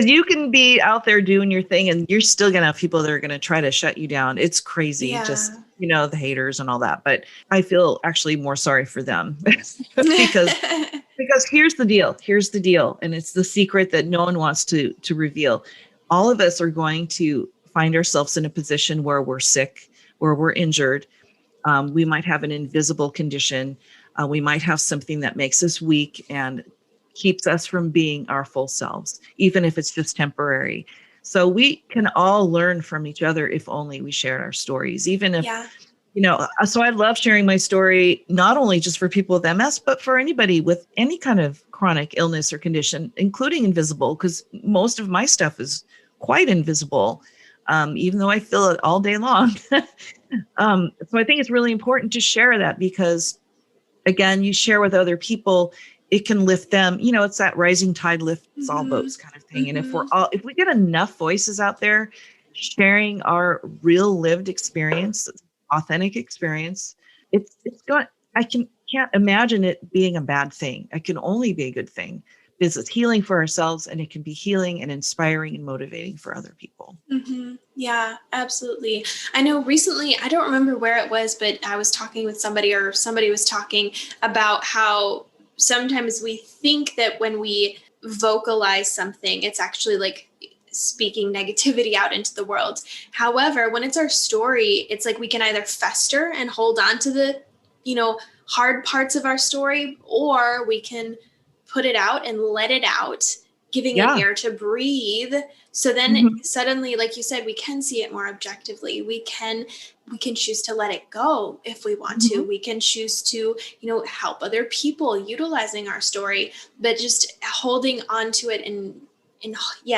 you can be out there doing your thing and you're still going to have people that are going to try to shut you down. It's crazy, just, the haters and all that. But I feel actually more sorry for them because here's the deal. And it's the secret that no one wants to reveal. All of us are going to find ourselves in a position where we're sick, where we're injured. We might have an invisible condition. We might have something that makes us weak and keeps us from being our full selves, even if it's just temporary. So we can all learn from each other if only we shared our stories, even if, so I love sharing my story, not only just for people with MS, but for anybody with any kind of chronic illness or condition, including invisible, because most of my stuff is quite invisible. Even though I feel it all day long. So I think it's really important to share that because, again, you share with other people, it can lift them. It's that rising tide lifts all boats kind of thing. And if we get enough voices out there sharing our real lived experience, authentic experience, it's going. Can't imagine it being a bad thing. It can only be a good thing. Because it's healing for ourselves and it can be healing and inspiring and motivating for other people. Yeah, absolutely. I know recently, I don't remember where it was, but I was talking with somebody or somebody was talking about how sometimes we think that when we vocalize something, it's actually like speaking negativity out into the world. However, when it's our story, it's like we can either fester and hold on to the, hard parts of our story, or we can put it out and let it out, giving it air to breathe. So then suddenly, like you said, we can see it more objectively. We can choose to let it go if we want to. We can choose to, help other people utilizing our story, but just holding on to it and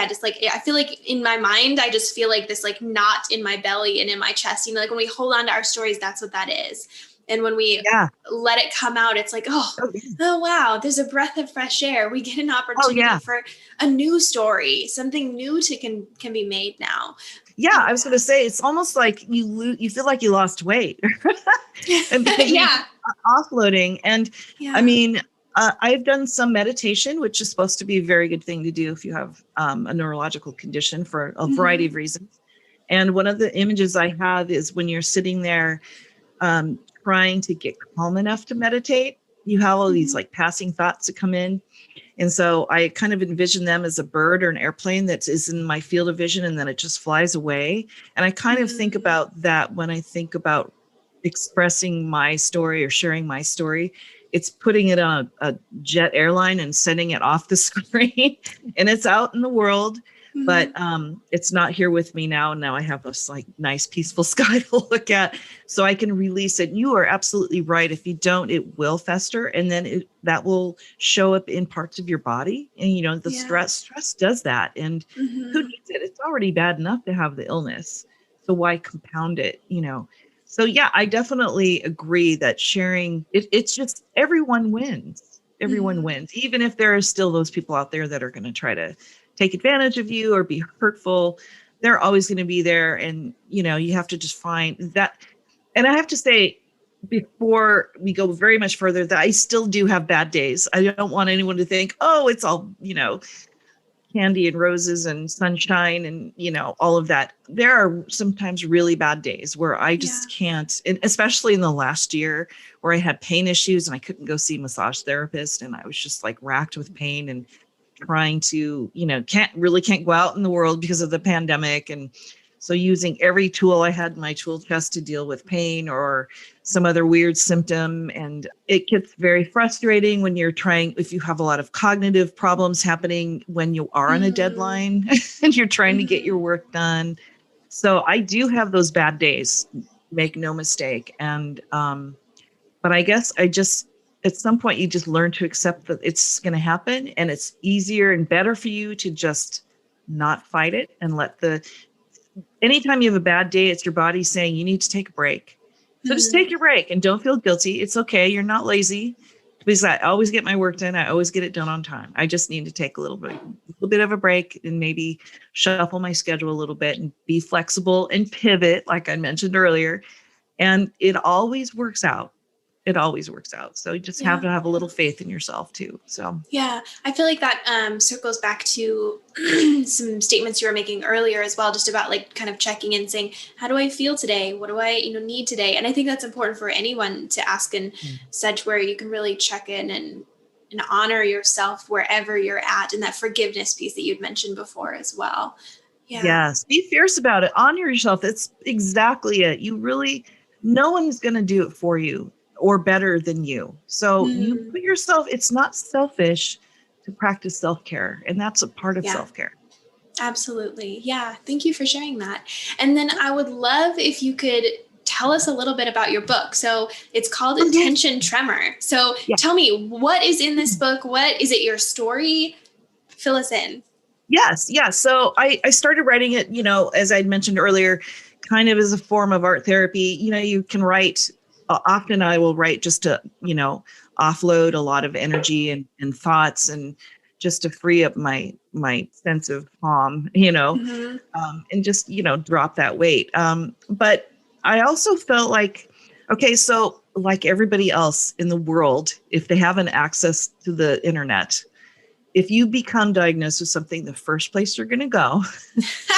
just like, I feel like in my mind, I just feel like this like knot in my belly and in my chest, like when we hold on to our stories, that's what that is. And when we let it come out, it's like, oh, wow, there's a breath of fresh air. We get an opportunity for a new story. Something new can be made now. Yeah, I was going to say, it's almost like you feel like you lost weight. And because you're offloading. And I mean, I've done some meditation, which is supposed to be a very good thing to do if you have a neurological condition for a variety of reasons. And one of the images I have is when you're sitting there, trying to get calm enough to meditate, you have all these like passing thoughts that come in. And so I kind of envision them as a bird or an airplane that is in my field of vision and then it just flies away. And I kind of think about that when I think about expressing my story or sharing my story. It's putting it on a jet airline and sending it off the screen and it's out in the world. But it's not here with me now. Now I have this like nice peaceful sky to look at so I can release it. You are absolutely right. If you don't, it will fester and then that will show up in parts of your body. And, the stress does that. And who needs it? It's already bad enough to have the illness. So why compound it, So yeah, I definitely agree that sharing, it's just everyone wins. everyone wins, even if there are still those people out there that are going to try to take advantage of you or be hurtful. They're always going to be there. And, you have to just find that. And I have to say, before we go very much further, that I still do have bad days. I don't want anyone to think, oh, it's all, candy and roses and sunshine and, all of that. There are sometimes really bad days where I just can't, and especially in the last year where I had pain issues and I couldn't go see a massage therapist. And I was just like racked with pain and trying to, can't go out in the world because of the pandemic. And so using every tool I had in my tool chest to deal with pain or some other weird symptom. And it gets very frustrating when if you have a lot of cognitive problems happening when you are on a deadline and you're trying to get your work done. So I do have those bad days, make no mistake. And, but I guess at some point you just learn to accept that it's going to happen, and it's easier and better for you to just not fight it and anytime you have a bad day, it's your body saying you need to take a break. So just take your break and don't feel guilty. It's okay. You're not lazy, because I always get my work done. I always get it done on time. I just need to take a little bit of a break and maybe shuffle my schedule a little bit and be flexible and pivot, like I mentioned earlier. And it always works out. It always works out. So you just have to have a little faith in yourself too. So yeah, I feel like that circles back to some statements you were making earlier as well, just about like kind of checking in, saying, how do I feel today? What do I, need today? And I think that's important for anyone to ask, and such, where you can really check in and honor yourself wherever you're at, and that forgiveness piece that you'd mentioned before as well. Yeah. Yes. Be fierce about it. Honor yourself. That's exactly it. No one's going to do it for you or better than you. So you put yourself, it's not selfish to practice self-care. And that's a part of self-care. Absolutely. Yeah. Thank you for sharing that. And then I would love if you could tell us a little bit about your book. So it's called Intention Tremor. So tell me, what is in this book? What is it, your story? Fill us in. Yes. Yeah. So I started writing it, as I mentioned earlier, kind of as a form of art therapy. You can write. Often I will write just to, offload a lot of energy and thoughts, and just to free up my sense of calm, and just, drop that weight. But I also felt like, okay, so like everybody else in the world, if they have an access to the internet, if you become diagnosed with something, the first place you're going to go,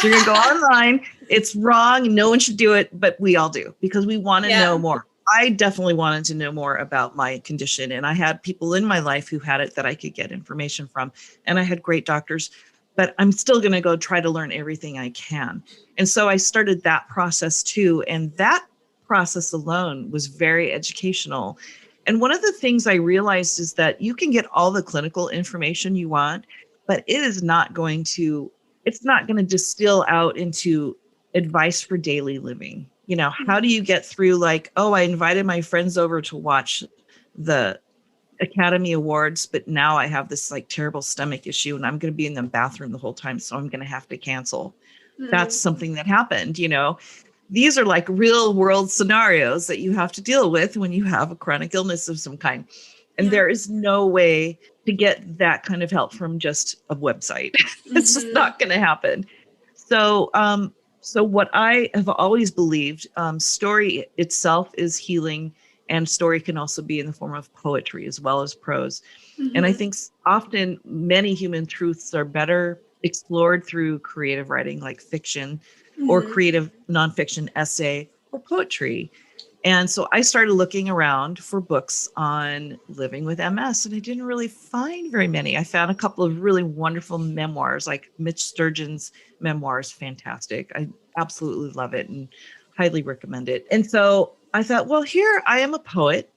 you're going to go online. It's wrong. No one should do it, but we all do, because we want to know more. I definitely wanted to know more about my condition, and I had people in my life who had it that I could get information from, and I had great doctors, but I'm still going to go try to learn everything I can. And so I started that process too. And that process alone was very educational. And one of the things I realized is that you can get all the clinical information you want, but it's not going to distill out into advice for daily living. How do you get through, like, oh, I invited my friends over to watch the Academy Awards, but now I have this like terrible stomach issue and I'm going to be in the bathroom the whole time, so I'm going to have to cancel. That's something that happened. These are like real world scenarios that you have to deal with when you have a chronic illness of some kind. And there is no way to get that kind of help from just a website. It's just not going to happen. So what I have always believed, story itself is healing, and story can also be in the form of poetry as well as prose. And I think often many human truths are better explored through creative writing, like fiction or creative nonfiction essay or poetry. And so I started looking around for books on living with MS, and I didn't really find very many. I found a couple of really wonderful memoirs, like Mitch Sturgeon's memoirs, fantastic. I absolutely love it and highly recommend it. And so I thought, well, here I am a poet,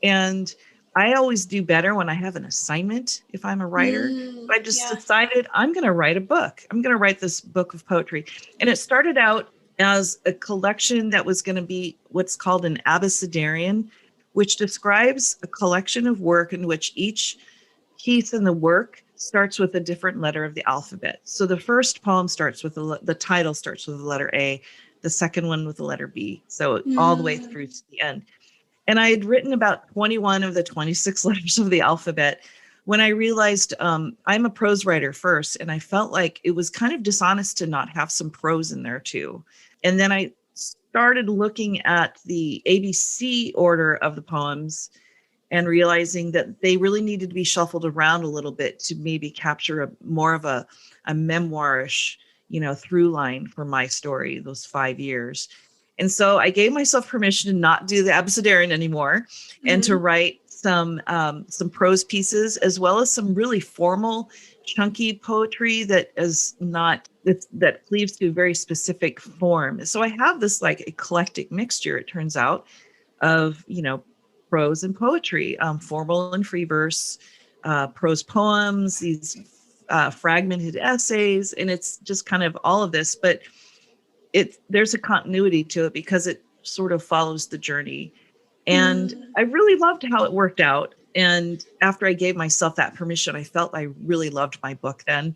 and I always do better when I have an assignment if I'm a writer. But I just decided I'm going to write a book. I'm going to write this book of poetry. And it started out as a collection that was going to be what's called an abecedarian, which describes a collection of work in which each piece in the work starts with a different letter of the alphabet. So the first poem starts with the title starts with the letter A, the second one with the letter B. So all the way through to the end. And I had written about 21 of the 26 letters of the alphabet. when I realized I'm a prose writer first, and I felt like it was kind of dishonest to not have some prose in there too. And then I started looking at the ABC order of the poems and realizing that they really needed to be shuffled around a little bit to maybe capture more of a memoirish, through line for my story, those 5 years. And so I gave myself permission to not do the abecedarian anymore, and to write some prose pieces, as well as some really formal, chunky poetry that cleaves to a very specific form. So I have this like eclectic mixture, it turns out, of prose and poetry, formal and free verse, prose poems, these fragmented essays, and it's just kind of all of this. But there's a continuity to it because it sort of follows the journey. And I really loved how it worked out. And after I gave myself that permission, I felt I really loved my book then.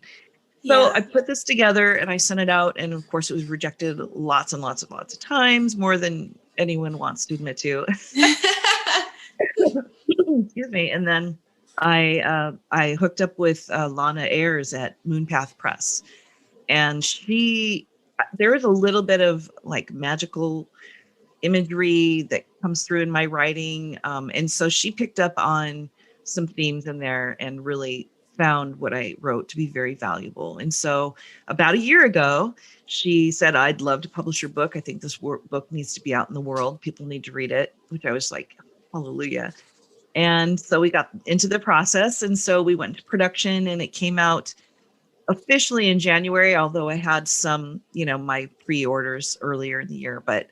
So I put this together and I sent it out. And of course, it was rejected lots and lots and lots of times, more than anyone wants to admit to. Excuse me. And then I hooked up with Lana Ayers at Moonpath Press. And there is a little bit of like magical imagery that comes through in my writing. And so she picked up on some themes in there and really found what I wrote to be very valuable. And so about a year ago, she said, I'd love to publish your book. I think this book needs to be out in the world. People need to read it, which I was like, hallelujah. And so we got into the process. And so we went to production, and it came out officially in January, although I had some, my pre-orders earlier in the year. But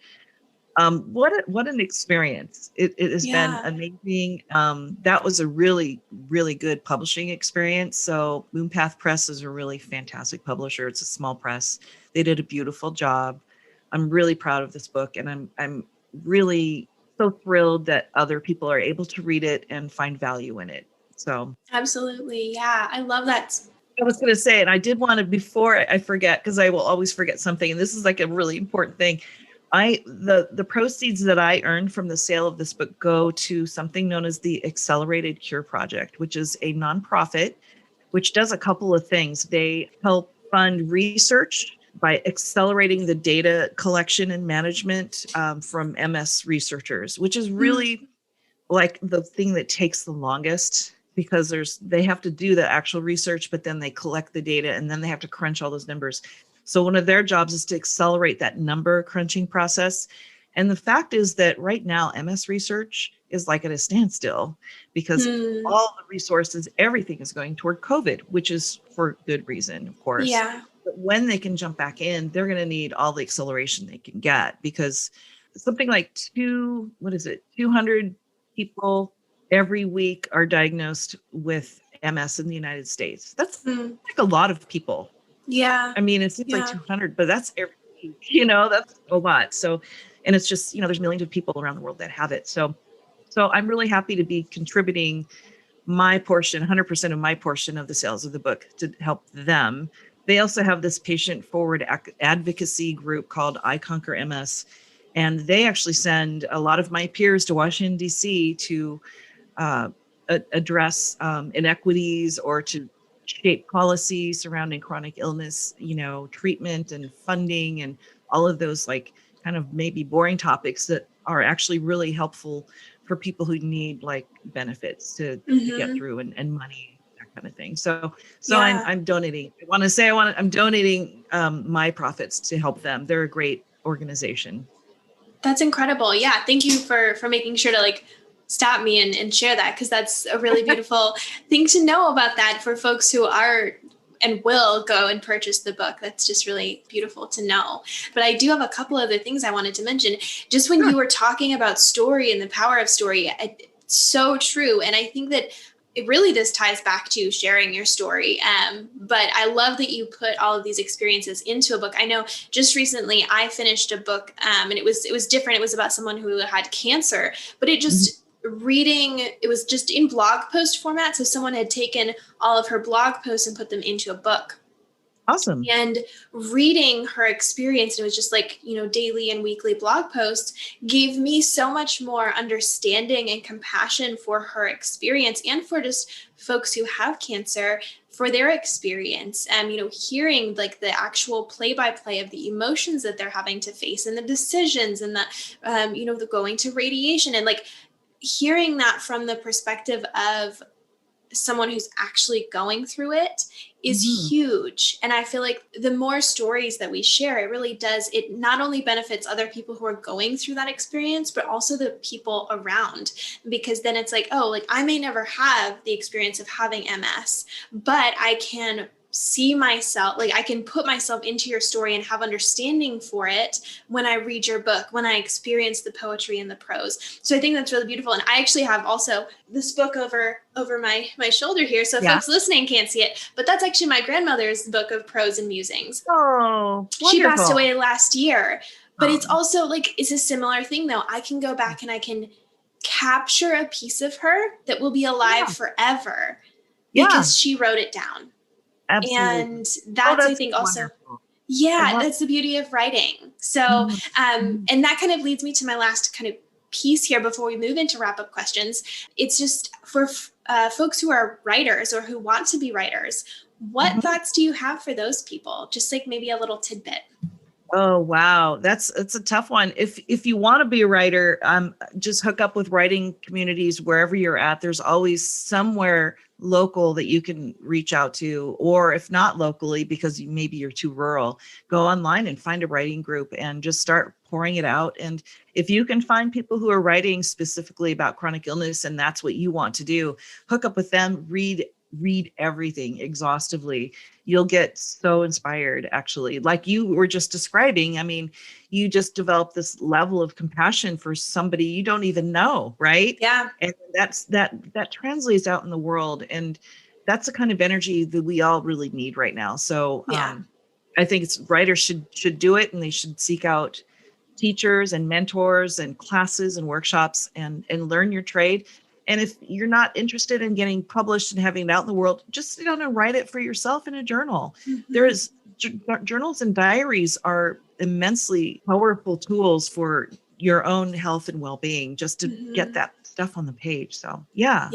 what an experience. It has been amazing. That was a really, really good publishing experience. So Moonpath Press is a really fantastic publisher. It's a small press. They did a beautiful job. I'm really proud of this book, and I'm really so thrilled that other people are able to read it and find value in it. So absolutely. Yeah. I love that. I was going to say, and I did want to, before I forget, because I will always forget something, and this is like a really important thing. The proceeds that I earned from the sale of this book go to something known as the Accelerated Cure Project, which is a nonprofit, which does a couple of things. They help fund research by accelerating the data collection and management from MS researchers, which is really like the thing that takes the longest, because they have to do the actual research, but then they collect the data and then they have to crunch all those numbers. So one of their jobs is to accelerate that number crunching process. And the fact is that right now, MS research is like at a standstill because all the resources, everything is going toward COVID, which is for good reason, of course. Yeah. But when they can jump back in, they're going to need all the acceleration they can get, because something like 200 people every week are diagnosed with MS in the United States. That's like a lot of people. Yeah. I mean, it seems like 200, but that's every week, that's a lot. So, and it's just, there's millions of people around the world that have it. So I'm really happy to be contributing my portion, 100% of my portion of the sales of the book to help them. They also have this patient forward advocacy group called I Conquer MS. And they actually send a lot of my peers to Washington, D.C. to address inequities or to shape policy surrounding chronic illness, treatment and funding and all of those like kind of maybe boring topics that are actually really helpful for people who need like benefits to get through and money, that kind of thing. So I'm donating. I'm donating my profits to help them. They're a great organization. That's incredible. Yeah. Thank you for making sure to like stop me and share that, because that's a really beautiful thing to know about that for folks who are and will go and purchase the book. That's just really beautiful to know. But I do have a couple other things I wanted to mention. Just when you were talking about story and the power of story, it's so true. And I think that it really just ties back to sharing your story. But I love that you put all of these experiences into a book. I know just recently I finished a book and it was different. It was about someone who had cancer, but it just it was just in blog post format. So someone had taken all of her blog posts and put them into a book. Awesome. And reading her experience, it was just like, daily and weekly blog posts, gave me so much more understanding and compassion for her experience and for just folks who have cancer, for their experience. Hearing like the actual play-by-play of the emotions that they're having to face and the decisions and the going to radiation, and like hearing that from the perspective of someone who's actually going through it is huge. And I feel like the more stories that we share, it not only benefits other people who are going through that experience, but also the people around, because then it's like, oh, like I may never have the experience of having MS, but I can see myself, like I can put myself into your story and have understanding for it when I read your book, when I experience the poetry and the prose. So I think that's really beautiful. And I actually have also this book over my shoulder here. So folks listening can't see it, but that's actually my grandmother's book of prose and musings. Oh, wonderful. She passed away last year, but it's also like, it's a similar thing though. I can go back and I can capture a piece of her that will be alive forever because she wrote it down. Absolutely. And that's I think also, that's the beauty of writing. So, and that kind of leads me to my last kind of piece here before we move into wrap up questions. It's just for folks who are writers or who want to be writers, what thoughts do you have for those people? Just like maybe a little tidbit. Oh, wow. It's a tough one. If you want to be a writer, just hook up with writing communities wherever you're at. There's always somewhere local that you can reach out to, or if not locally, because maybe you're too rural, go online and find a writing group and just start pouring it out. And if you can find people who are writing specifically about chronic illness and that's what you want to do, hook up with them, read everything exhaustively. You'll get so inspired, actually. Like you were just describing, I mean, you just develop this level of compassion for somebody you don't even know, right? Yeah. And that translates out in the world. And that's the kind of energy that we all really need right now. So I think writers should do it, and they should seek out teachers and mentors and classes and workshops and learn your trade. And if you're not interested in getting published and having it out in the world, just sit down and write it for yourself in a journal. There's journals and diaries are immensely powerful tools for your own health and well-being, just to get that stuff on the page. So, yeah,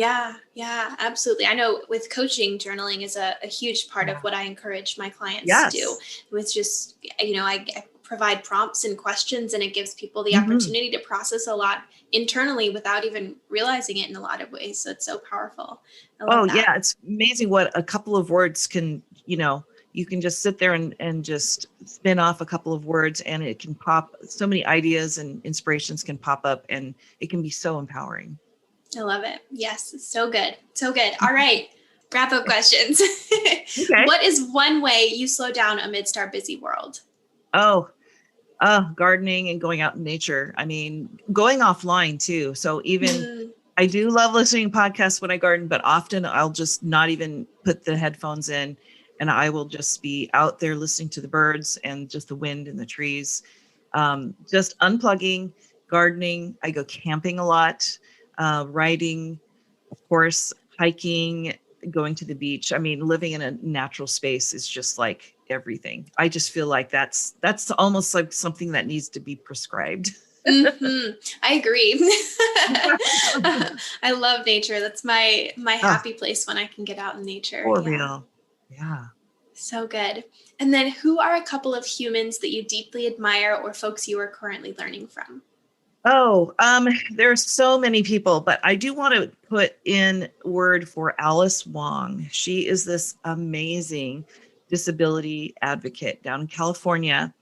absolutely. I know with coaching, journaling is a huge part of what I encourage my clients to do. It's just, I provide prompts and questions, and it gives people the opportunity to process a lot internally without even realizing it in a lot of ways. So it's so powerful. Yeah. It's amazing what a couple of words can, you can just sit there and just spin off a couple of words, and it can pop, so many ideas and inspirations can pop up, and it can be so empowering. I love it. Yes. It's so good. So good. All right. Wrap up questions. Okay. What is one way you slow down amidst our busy world? Gardening and going out in nature. I mean, going offline too. So even I do love listening to podcasts when I garden, but often I'll just not even put the headphones in, and I will just be out there listening to the birds and just the wind and the trees. Just unplugging, gardening. I go camping a lot, riding, of course, hiking, going to the beach. I mean, living in a natural space is just like everything. I just feel like that's almost like something that needs to be prescribed. I agree. I love nature. That's my happy place when I can get out in nature. For real. Yeah. So good. And then who are a couple of humans that you deeply admire or folks you are currently learning from? There are so many people, but I do want to put in word for Alice Wong. She is this amazing disability advocate down in California.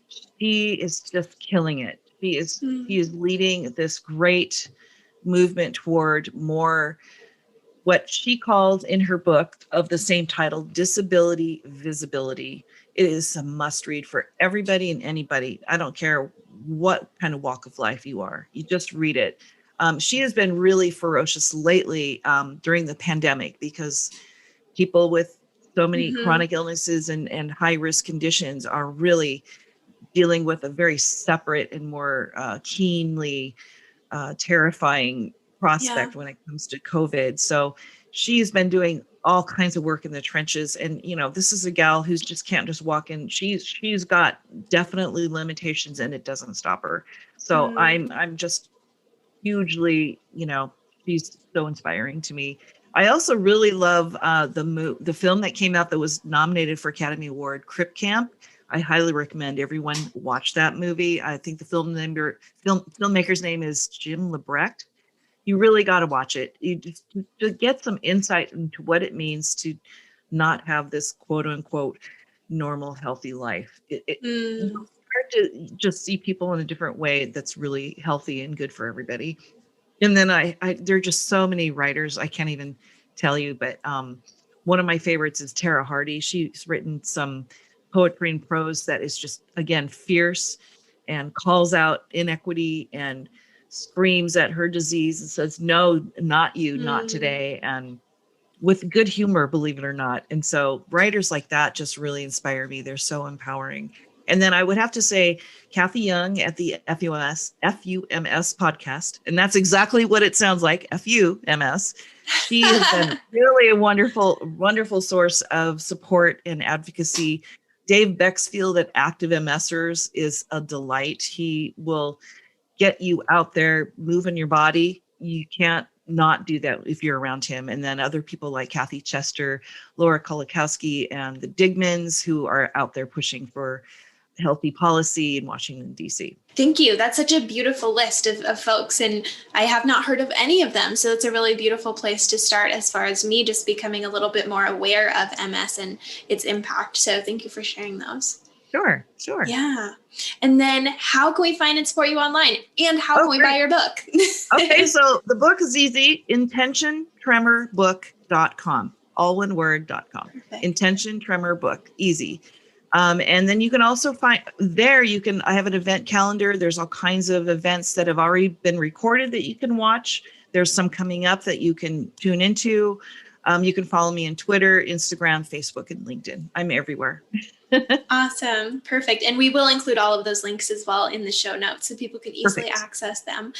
She is just killing it. She is leading this great movement toward more what she calls in her book of the same title, disability visibility. It is a must read for everybody and anybody. I don't care what kind of walk of life you are. You just read it. She has been really ferocious lately during the pandemic, because people with so many chronic illnesses and high risk conditions are really dealing with a very separate and more keenly terrifying prospect when it comes to COVID. So she's been doing all kinds of work in the trenches. And, this is a gal who's can't just walk in. She's got definitely limitations, and it doesn't stop her. So I'm just hugely, she's so inspiring to me. I also really love the film that came out that was nominated for Academy Award, Crip Camp. I highly recommend everyone watch that movie. I think the filmmaker's name is Jim Lebrecht. You really got to watch it. You just to get some insight into what it means to not have this quote unquote normal, healthy life. You start to just see people in a different way that's really healthy and good for everybody. And then there are just so many writers, I can't even tell you, but one of my favorites is Tara Hardy. She's written some poetry and prose that is just, again, fierce and calls out inequity and screams at her disease and says, no, not you, not today. And with good humor, believe it or not. And so writers like that just really inspire me. They're so empowering. And then I would have to say Kathy Young at the FUMS podcast. And that's exactly what it sounds like, FUMS. She has been really a wonderful, wonderful source of support and advocacy. Dave Bexfield at Active MSers is a delight. He will get you out there, moving your body. You can't not do that if you're around him. And then other people like Kathy Chester, Laura Kolakowski, and the Digmans, who are out there pushing for healthy policy in Washington, D.C. Thank you. That's such a beautiful list of folks, and I have not heard of any of them. So it's a really beautiful place to start as far as me just becoming a little bit more aware of MS and its impact. So thank you for sharing those. Sure. Yeah. And then how can we find and support you online? And how can we buy your book? Okay, so the book is easy. intentiontremorbook.com. All one word.com. Intention Tremor Book. Easy. And then you can also find there, I have an event calendar. There's all kinds of events that have already been recorded that you can watch. There's some coming up that you can tune into. You can follow me on Twitter, Instagram, Facebook, and LinkedIn. I'm everywhere. Awesome. Perfect. And we will include all of those links as well in the show notes so people can easily access them.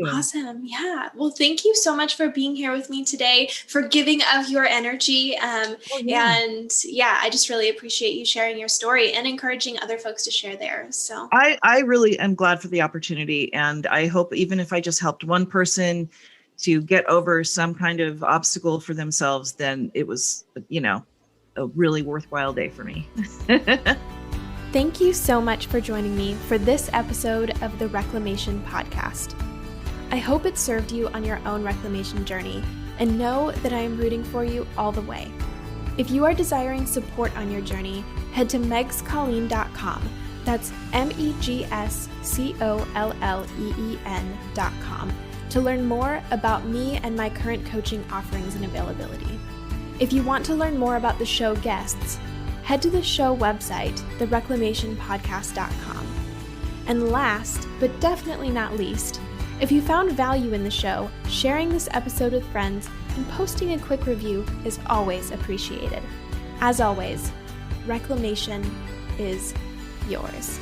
Awesome. Yeah. Well, thank you so much for being here with me today, for giving of your energy. And I just really appreciate you sharing your story and encouraging other folks to share theirs. So I really am glad for the opportunity. And I hope even if I just helped one person to get over some kind of obstacle for themselves, then it was, a really worthwhile day for me. Thank you so much for joining me for this episode of the Reclamation Podcast. I hope it served you on your own reclamation journey, and know that I am rooting for you all the way. If you are desiring support on your journey, head to megscolleen.com. That's megscolleen.com to learn more about me and my current coaching offerings and availability. If you want to learn more about the show guests, head to the show website, thereclamationpodcast.com. And last, but definitely not least, if you found value in the show, sharing this episode with friends and posting a quick review is always appreciated. As always, reclamation is yours.